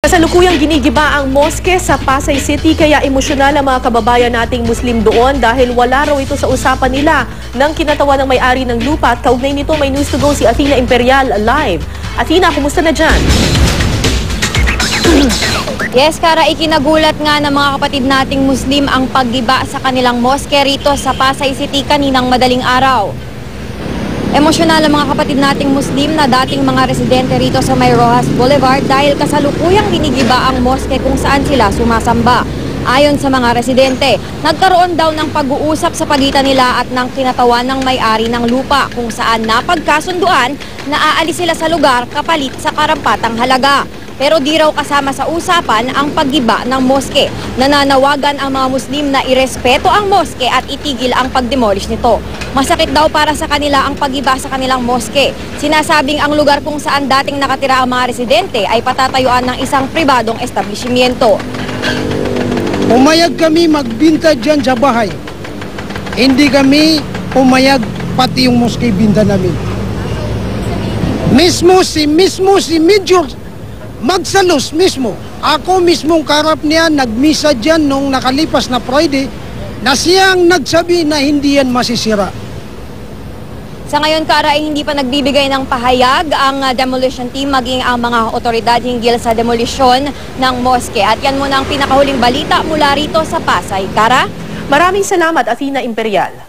Kasalukuyang ginigiba ang moske sa Pasay City kaya emosyonal ang mga kababayan nating Muslim doon dahil wala raw ito sa usapan nila ng kinatawan ng may-ari ng lupa at kaugnay nito may news to go si Athena Imperial live. Athena, kumusta na dyan? Yes, Kara, ikinagulat nga ng mga kapatid nating Muslim ang paggiba sa kanilang moske rito sa Pasay City kaninang madaling araw. Emosyonal ang mga kapatid nating Muslim na dating mga residente rito sa May Rojas Boulevard dahil kasalukuyang ginigiba ang moske kung saan sila sumasamba. Ayon sa mga residente, nagkaroon daw ng pag-uusap sa pagitan nila at ng kinatawan ng may-ari ng lupa kung saan napagkasunduan na aalis sila sa lugar kapalit sa karampatang halaga. Pero di raw kasama sa usapan ang paggiba ng moske. Nananawagan ang mga Muslim na irespeto ang moske at itigil ang pagdemolish nito. Masakit daw para sa kanila ang paggiba sa kanilang moske. Sinasabing ang lugar kung saan dating nakatira ang mga residente ay patatayuan ng isang pribadong establishmento. Pumayag kami magbinta dyan sa bahay. Hindi kami pumayag pati yung moske binta namin. Mismo si Major Magsalos mismo. Ako mismong karap niya nagmisa dyan nung nakalipas na Friday na siyang nagsabi na hindi yan masisira. Sa ngayon, Kara, ay hindi pa nagbibigay ng pahayag ang demolition team maging ang mga otoridad hinggil sa demolisyon ng moske. At yan muna ang pinakahuling balita mula rito sa Pasay. Kara? Maraming salamat, Athena Imperial.